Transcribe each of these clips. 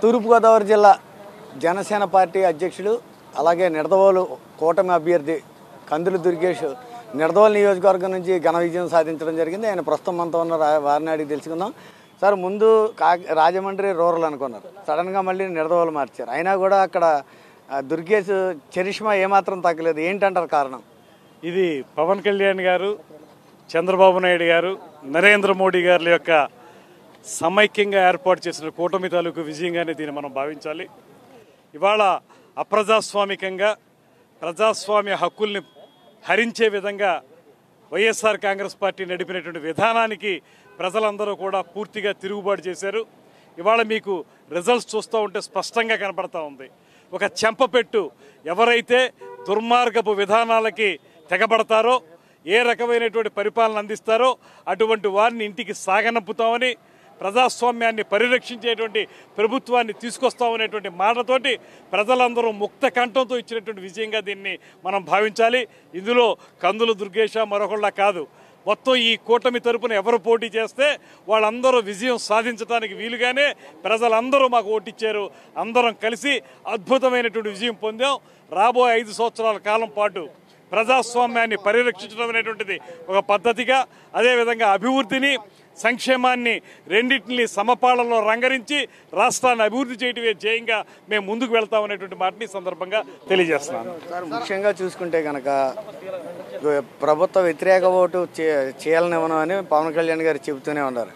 తూర్పుగోదావరి జిల్లా జనసేన పార్టీ అధ్యక్షుడు అలాగే నిడదవోలు కూటమి అభ్యర్థి కందులు దుర్గేష్ నిడదవోలు నియోజకవర్గం నుంచి ఘన విజయం సాధించడం జరిగింది. ఆయన ప్రస్తుతం మనతో ఉన్న వారిని అడిగి తెలుసుకుందాం. సార్, ముందు రాజమండ్రి రూరల్ అనుకున్నారు, సడన్గా మళ్ళీ నిడదవోలు మార్చారు. అయినా కూడా అక్కడ దుర్గేష్ చరిష్మా ఏమాత్రం తగ్గలేదు. ఏంటంటారు కారణం? ఇది పవన్ కళ్యాణ్ గారు, చంద్రబాబు నాయుడు గారు, నరేంద్ర మోడీ గారి యొక్క సమైక్యంగా ఏర్పాటు చేసిన కూటమి తాలూకు విజయంగానే దీన్ని మనం భావించాలి. ఇవాళ అప్రజాస్వామికంగా ప్రజాస్వామ్య హక్కుల్ని హరించే విధంగా వైఎస్ఆర్ కాంగ్రెస్ పార్టీ నడిపినటువంటి విధానానికి ప్రజలందరూ కూడా పూర్తిగా తిరుగుబాటు చేశారు. ఇవాళ మీకు రిజల్ట్స్ చూస్తూ ఉంటే స్పష్టంగా కనపడతా ఉంది. ఒక చెంపపెట్టు ఎవరైతే దుర్మార్గపు విధానాలకి తెగబడతారో, ఏ రకమైనటువంటి పరిపాలన అందిస్తారో అటువంటి వారిని ఇంటికి సాగనంపుతామని, ప్రజాస్వామ్యాన్ని పరిరక్షించేటువంటి ప్రభుత్వాన్ని తీసుకొస్తామనేటువంటి మాటతోటి ప్రజలందరూ ముక్త కంఠంతో ఇచ్చినటువంటి విజయంగా దీన్ని మనం భావించాలి. ఇందులో కందులు దుర్గేష మరొకళ్ళ కాదు, మొత్తం ఈ కూటమి తరపున ఎవరు పోటీ చేస్తే వాళ్ళందరూ విజయం సాధించడానికి వీలుగానే ప్రజలందరూ మాకు ఓటిచ్చారు. అందరం కలిసి అద్భుతమైనటువంటి విజయం పొందాం. రాబోయే 5 సంవత్సరాల కాలం పాటు ప్రజాస్వామ్యాన్ని పరిరక్షించడం అనేటువంటిది ఒక పద్ధతిగా, అదేవిధంగా అభివృద్ధిని సంక్షేమాన్ని రెండింటిని సమపాళనలో రంగరించి రాష్ట్రాన్ని అభివృద్ధి చేయడమే ధ్యేయంగా మేము ముందుకు వెళ్తామనేటువంటి మాటని సందర్భంగా తెలియజేస్తున్నాను. సార్, ముఖ్యంగా చూసుకుంటే కనుక ప్రభుత్వ వ్యతిరేక ఓటు చేయాలనివ్వను అని పవన్ కళ్యాణ్ గారు చెబుతూనే ఉన్నారు.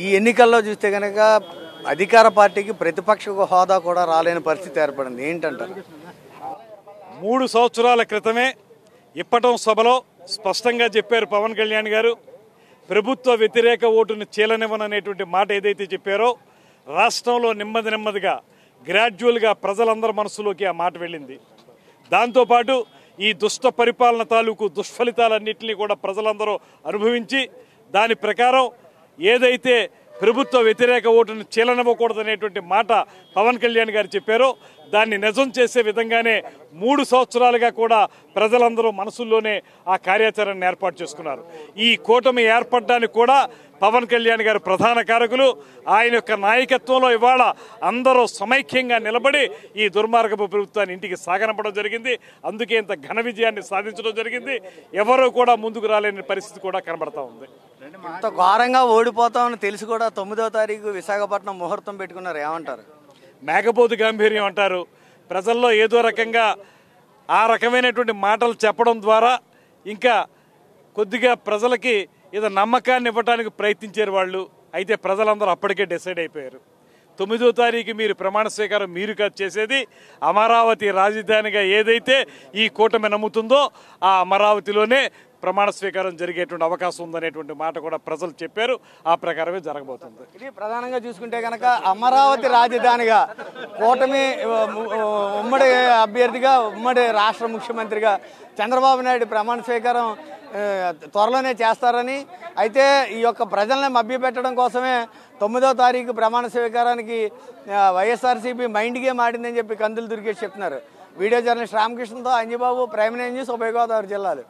ఈ ఎన్నికల్లో చూస్తే కనుక అధికార పార్టీకి ప్రతిపక్ష హోదా కూడా రాలేని పరిస్థితి ఏర్పడింది. ఏంటంటారు? 3 సంవత్సరాల క్రితమే ఇప్పటం సభలో స్పష్టంగా చెప్పారు పవన్ కళ్యాణ్ గారు. ప్రభుత్వ వ్యతిరేక ఓటును చీలనివ్వననేటువంటి మాట ఏదైతే చెప్పారో, రాష్ట్రంలో నెమ్మదిగా గ్రాడ్యువల్గా ప్రజలందరి మనసులోకి ఆ మాట వెళ్ళింది. దాంతోపాటు ఈ దుష్ట పరిపాలన తాలూకు దుష్ఫలితాలన్నింటినీ కూడా ప్రజలందరూ అనుభవించి దాని ప్రకారం ఏదైతే ప్రభుత్వ వ్యతిరేక ఓటును చీలనివ్వకూడదనేటువంటి మాట పవన్ కళ్యాణ్ గారు చెప్పారో దాన్ని నిజం చేసే విధంగానే 3 సంవత్సరాలుగా కూడా ప్రజలందరూ మనసుల్లోనే ఆ కార్యాచరణను ఏర్పాటు చేసుకున్నారు. ఈ కూటమి ఏర్పడడానికి కూడా పవన్ కళ్యాణ్ గారు ప్రధాన కారకులు. ఆయన యొక్క నాయకత్వంలో ఇవాళ అందరూ సమైక్యంగా నిలబడి ఈ దుర్మార్గపు ప్రభుత్వాన్ని ఇంటికి సాగనంపడం జరిగింది. అందుకే ఇంత ఘన విజయాన్ని సాధించడం జరిగింది. ఎవరూ కూడా ముందుకు రాలేని పరిస్థితి కూడా కనబడతా ఉంది. ఇంత ఘోరంగా ఓడిపోతామని తెలిసి కూడా 9వ తారీఖు విశాఖపట్నం ముహూర్తం పెట్టుకున్నారు. ఏమంటారు? మేకపోతు గాంభీర్యం అంటారు. ప్రజల్లో ఏదో రకంగా ఆ రకమైనటువంటి మాటలు చెప్పడం ద్వారా ఇంకా కొద్దిగా ప్రజలకి ఏదో నమ్మకాన్ని ఇవ్వడానికి ప్రయత్నించారు వాళ్ళు. అయితే ప్రజలందరూ అప్పటికే డిసైడ్ అయిపోయారు. 9వ తారీఖు మీరు ప్రమాణ స్వీకారం మీరు కాదు చేసేది. అమరావతి రాజధానిగా ఏదైతే ఈ కూటమి నమ్ముతుందో ఆ అమరావతిలోనే ప్రమాణ స్వీకారం జరిగేటువంటి అవకాశం ఉందనేటువంటి మాట కూడా ప్రజలు చెప్పారు. ఆ ప్రకారమే జరగబోతుంది. ఇది ప్రధానంగా చూసుకుంటే కనుక అమరావతి రాజధానిగా కూటమి ఉమ్మడి అభ్యర్థిగా, ఉమ్మడి రాష్ట్ర ముఖ్యమంత్రిగా చంద్రబాబు నాయుడు ప్రమాణ స్వీకారం త్వరలోనే చేస్తారని, అయితే ఈ యొక్క ప్రజల్ని మభ్యపెట్టడం కోసమే 9వ తారీఖు ప్రమాణ స్వీకారానికి వైఎస్ఆర్సీపీ మైండ్ గేమ్ ఆడిందని చెప్పి కందులు దుర్గేష్ చెప్తున్నారు. వీడియో జర్నలిస్ట్ రామకృష్ణతో అంజిబాబు, ప్రైమ్ న్యూస్, ఉభయ గోదావరి జిల్లాలు.